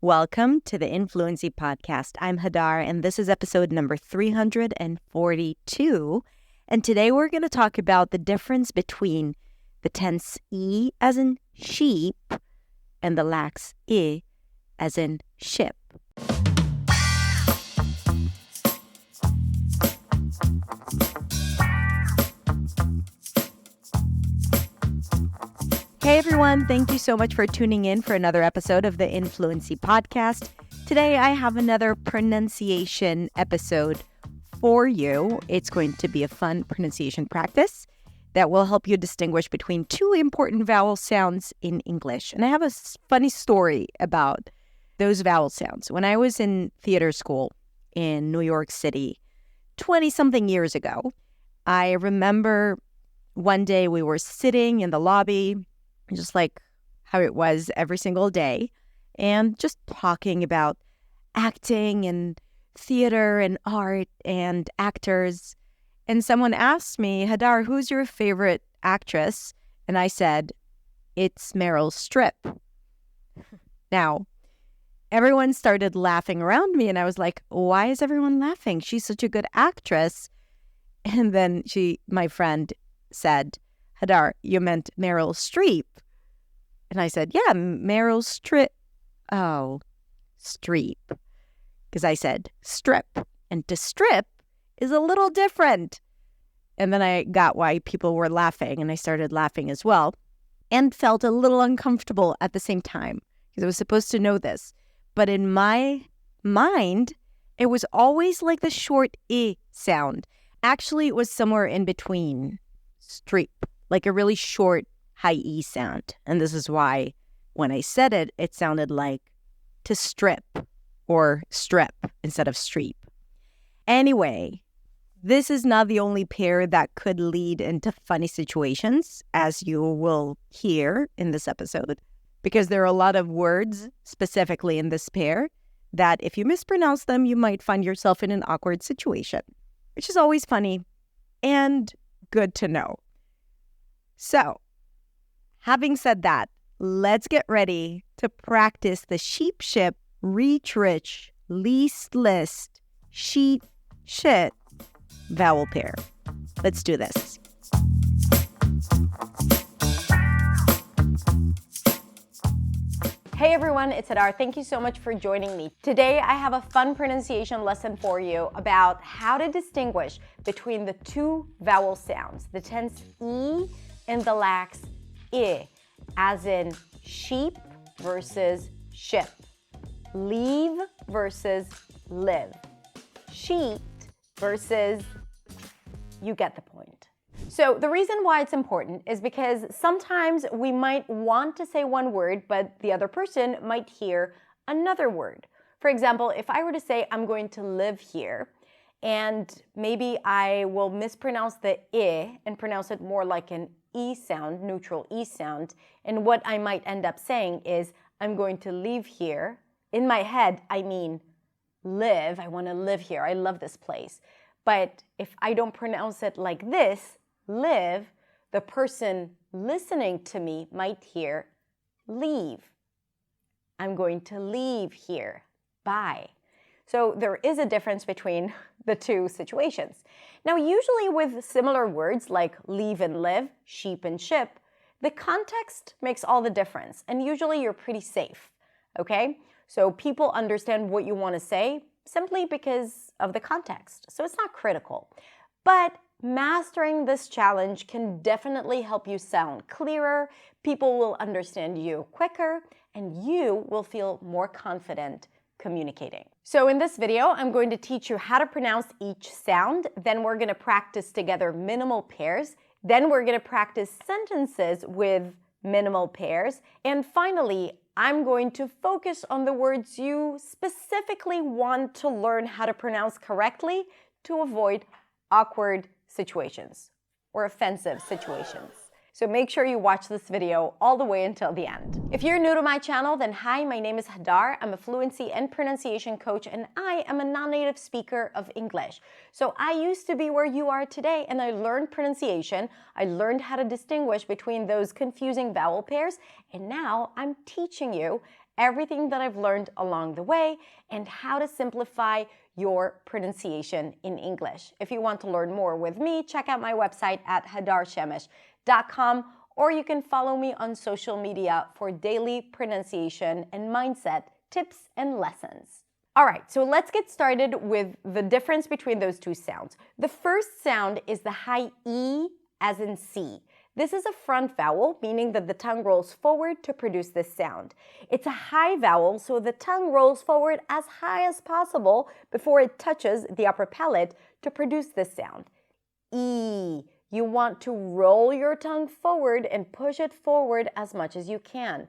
Welcome to the Influency Podcast. I'm Hadar, and this is episode number 342. And today we're going to talk about the difference between the tense E as in sheep and the lax I as in ship. Hey everyone, thank you so much for tuning in for another episode of the Influency Podcast. Today I have another pronunciation episode for you. It's going to be a fun pronunciation practice that will help you distinguish between two important vowel sounds in English. And I have a funny story about those vowel sounds. When I was in theater school in New York City 20-something years ago, I remember one day we were sitting in the lobby, just like how it was every single day, and just talking about acting and theater and art and actors. And someone asked me, Hadar, who's your favorite actress? And I said, it's Meryl Streep. Now, everyone started laughing around me, and I was like, why is everyone laughing? She's such a good actress. And then my friend said, Hadar, you meant Meryl Streep. And I said, yeah, Meryl Streep. Oh, Streep. Because I said strip. And to strip is a little different. And then I got why people were laughing, and I started laughing as well. And felt a little uncomfortable at the same time. Because I was supposed to know this. But in my mind, it was always like the short I sound. Actually, it was somewhere in between. Streep. Like a really short high E sound. And this is why when I said it, it sounded like to strip or strep instead of streep. Anyway, this is not the only pair that could lead into funny situations, as you will hear in this episode, because there are a lot of words specifically in this pair that if you mispronounce them, you might find yourself in an awkward situation, which is always funny and good to know. So, having said that, let's get ready to practice the sheep, ship, reach, rich, least, list, sheet, shit vowel pair. Let's do this. Hey everyone, it's Hadar. Thank you so much for joining me. Today I have a fun pronunciation lesson for you about how to distinguish between the two vowel sounds, the tense E and the lax I, as in sheep versus ship, leave versus live, sheet versus, you get the point. So the reason why it's important is because sometimes we might want to say one word, but the other person might hear another word. For example, if I were to say, I'm going to live here, and maybe I will mispronounce the I and pronounce it more like an E sound, neutral E sound. And what I might end up saying is, I'm going to leave here. In my head, I mean live. I want to live here. I love this place. But if I don't pronounce it like this, live, the person listening to me might hear leave. I'm going to leave here. Bye. So there is a difference between the two situations. Now, usually with similar words like leave and live, sheep and ship, the context makes all the difference. And usually you're pretty safe, okay? So people understand what you want to say simply because of the context. So it's not critical. But mastering this challenge can definitely help you sound clearer, people will understand you quicker, and you will feel more confident communicating. So in this video, I'm going to teach you how to pronounce each sound. Then we're going to practice together minimal pairs. Then we're going to practice sentences with minimal pairs. And finally, I'm going to focus on the words you specifically want to learn how to pronounce correctly to avoid awkward situations or offensive situations. So make sure you watch this video all the way until the end. If you're new to my channel, then hi, my name is Hadar. I'm a fluency and pronunciation coach, and I am a non-native speaker of English. So I used to be where you are today, and I learned pronunciation. I learned how to distinguish between those confusing vowel pairs, and now I'm teaching you everything that I've learned along the way, and how to simplify your pronunciation in English. If you want to learn more with me, check out my website at hadarshemesh.com, or you can follow me on social media for daily pronunciation and mindset tips and lessons. All right, so let's get started with the difference between those two sounds. The first sound is the high E as in C. This is a front vowel, meaning that the tongue rolls forward to produce this sound. It's a high vowel, so the tongue rolls forward as high as possible before it touches the upper palate to produce this sound. E. You want to roll your tongue forward and push it forward as much as you can.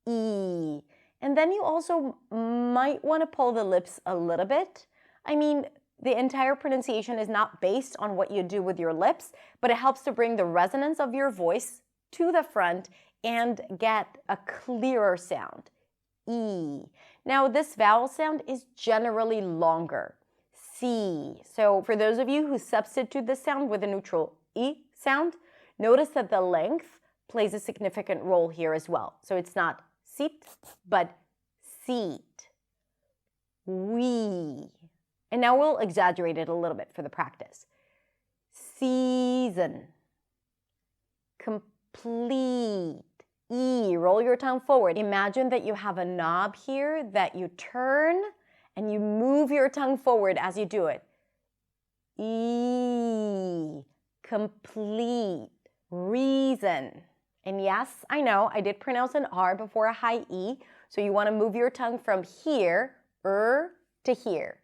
E. And then you also might want to pull the lips a little bit. I mean, the entire pronunciation is not based on what you do with your lips, but it helps to bring the resonance of your voice to the front and get a clearer sound. E. Now, this vowel sound is generally longer. C. So for those of you who substitute this sound with a neutral E sound, notice that the length plays a significant role here as well. So it's not seat, but seat. We. And now we'll exaggerate it a little bit for the practice. Season. Complete. E. Roll your tongue forward. Imagine that you have a knob here that you turn and you move your tongue forward as you do it. E. Complete. Reason. And yes, I know, I did pronounce an R before a high E, so you want to move your tongue from here, to here.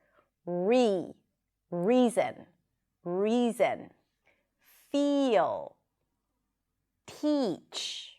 Reason. Reason. Feel. Teach.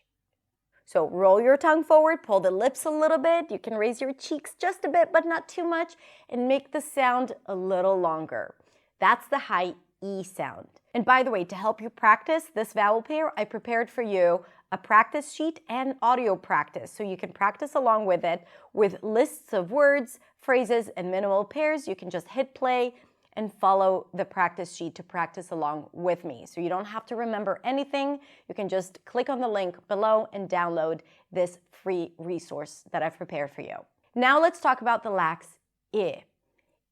So roll your tongue forward, pull the lips a little bit. You can raise your cheeks just a bit, but not too much, and make the sound a little longer. That's the high E sound. And by the way, to help you practice this vowel pair, I prepared for you a practice sheet and audio practice, so you can practice along with it with lists of words, phrases, and minimal pairs. You can just hit play and follow the practice sheet to practice along with me. So you don't have to remember anything. You can just click on the link below and download this free resource that I've prepared for you. Now let's talk about the lax I.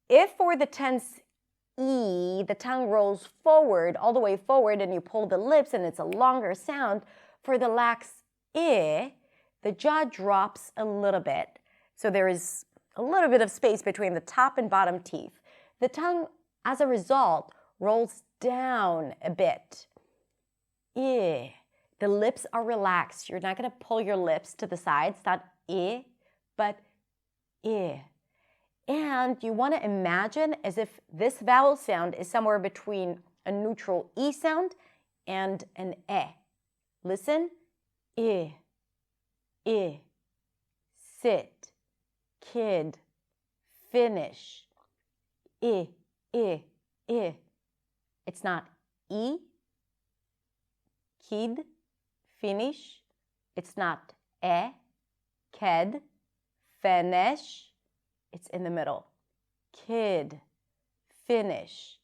If for the tense E, the tongue rolls forward, all the way forward, and you pull the lips and it's a longer sound, for the lax I, the jaw drops a little bit. So there is a little bit of space between the top and bottom teeth. The tongue, as a result, rolls down a bit. I. The lips are relaxed. You're not going to pull your lips to the sides, not I, but I. And you want to imagine as if this vowel sound is somewhere between a neutral E sound and an E. Listen. I. Sit. Kid. Finish. I. It's not E. Kid. Finish. It's not E. Ked. Finish. It's in the middle. Kid. Finish.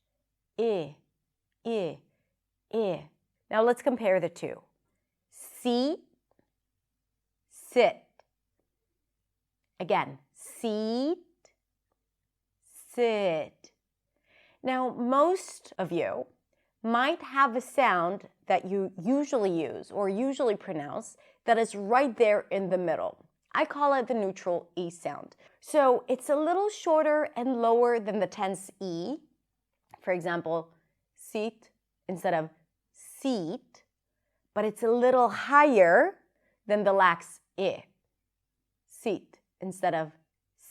I. Now let's compare the two. Seat. Sit. Again, seat. Sit. Now, most of you might have a sound that you usually use or usually pronounce that is right there in the middle. I call it the neutral E sound. So it's a little shorter and lower than the tense E. For example, seat instead of seat, but it's a little higher than the lax I. Seat instead of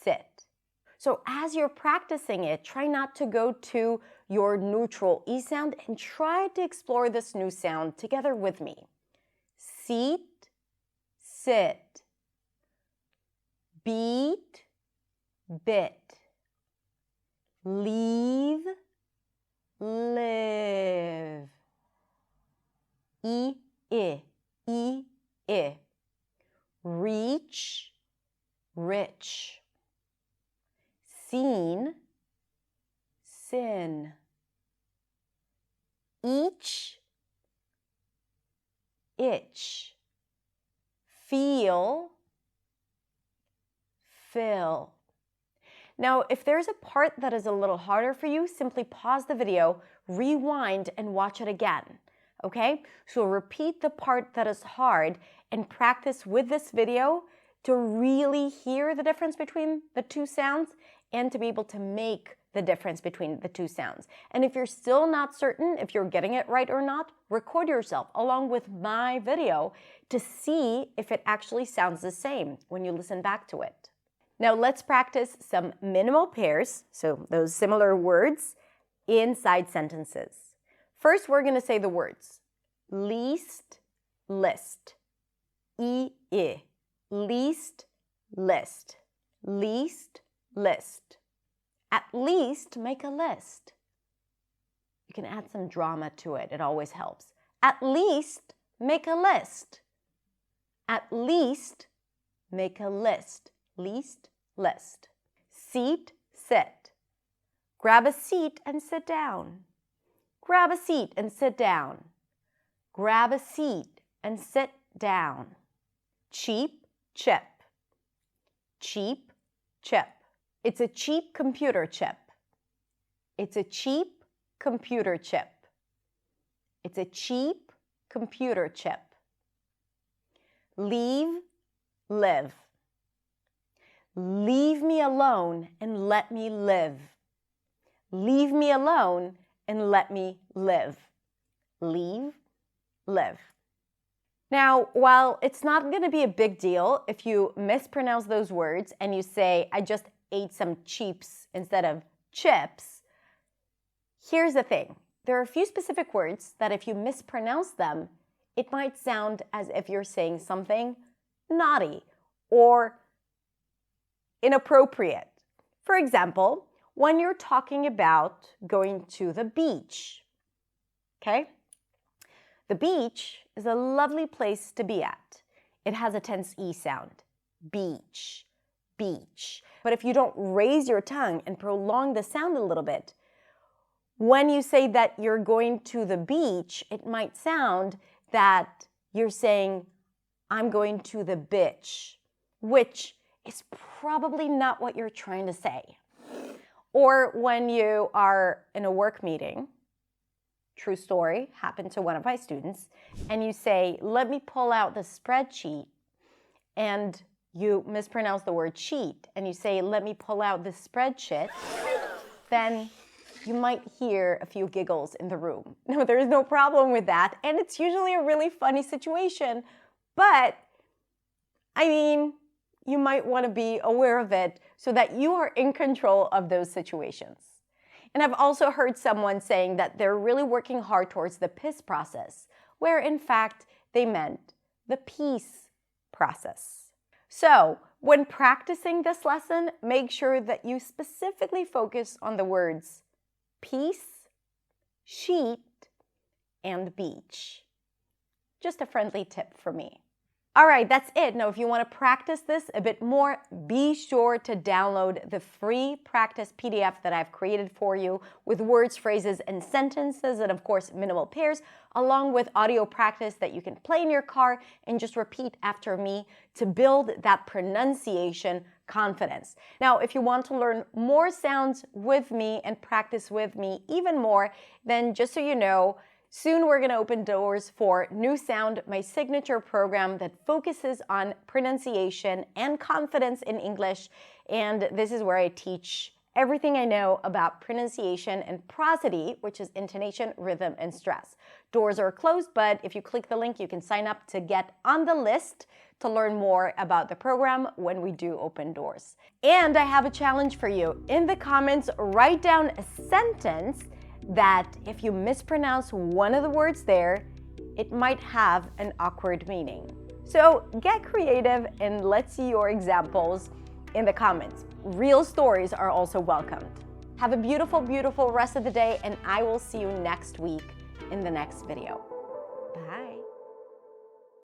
sit. So as you're practicing it, try not to go to your neutral E sound and try to explore this new sound together with me. Seat, sit. Beat, bit. Leave, live. I. Reach, rich. Seen, sin. Each, itch. Feel, fill. Now, if there's a part that is a little harder for you, simply pause the video, rewind, and watch it again. Okay? So repeat the part that is hard and practice with this video to really hear the difference between the two sounds and to be able to make the difference between the two sounds. And if you're still not certain if you're getting it right or not, record yourself along with my video to see if it actually sounds the same when you listen back to it. Now let's practice some minimal pairs, so those similar words, inside sentences. First, we're going to say the words least, list. E-I. Least, list. Least, list. At least make a list. You can add some drama to it. It always helps. At least make a list. At least make a list. Least, list. Seat, sit. Grab a seat and sit down. Grab a seat and sit down. Grab a seat and sit down. Cheap, chip. Cheap, chip. It's a cheap computer chip. It's a cheap computer chip. It's a cheap computer chip. Leave, live. Leave me alone and let me live. Leave me alone and let me live. Leave, live. Now, while it's not going to be a big deal if you mispronounce those words and you say, I just ate some cheeps instead of chips, here's the thing. There are a few specific words that if you mispronounce them, it might sound as if you're saying something naughty or inappropriate. For example, when you're talking about going to the beach, okay? The beach is a lovely place to be at. It has a tense E sound. Beach, beach. But if you don't raise your tongue and prolong the sound a little bit, when you say that you're going to the beach, it might sound that you're saying, I'm going to the bitch, which is probably not what you're trying to say. Or when you are in a work meeting, true story, happened to one of my students, and you say, let me pull out the spreadsheet, and you mispronounce the word sheet, and you say, let me pull out the spreadsheet, then you might hear a few giggles in the room. No, there's no problem with that, and it's usually a really funny situation, but, I mean, you might want to be aware of it so that you are in control of those situations. And I've also heard someone saying that they're really working hard towards the PIS process, where in fact they meant the peace process. So when practicing this lesson, make sure that you specifically focus on the words peace, sheet, and beach. Just a friendly tip for me. All right, that's it. Now, if you want to practice this a bit more, be sure to download the free practice PDF that I've created for you with words, phrases, and sentences, and of course, minimal pairs, along with audio practice that you can play in your car and just repeat after me to build that pronunciation confidence. Now, if you want to learn more sounds with me and practice with me even more, then just so you know, soon we're going to open doors for New Sound, my signature program that focuses on pronunciation and confidence in English. And this is where I teach everything I know about pronunciation and prosody, which is intonation, rhythm, and stress. Doors are closed, but if you click the link, you can sign up to get on the list to learn more about the program when we do open doors. And I have a challenge for you. In the comments, write down a sentence that if you mispronounce one of the words there, it might have an awkward meaning. So get creative and let's see your examples in the comments. Real stories are also welcomed. Have a beautiful, beautiful rest of the day, and I will see you next week in the next video. Bye.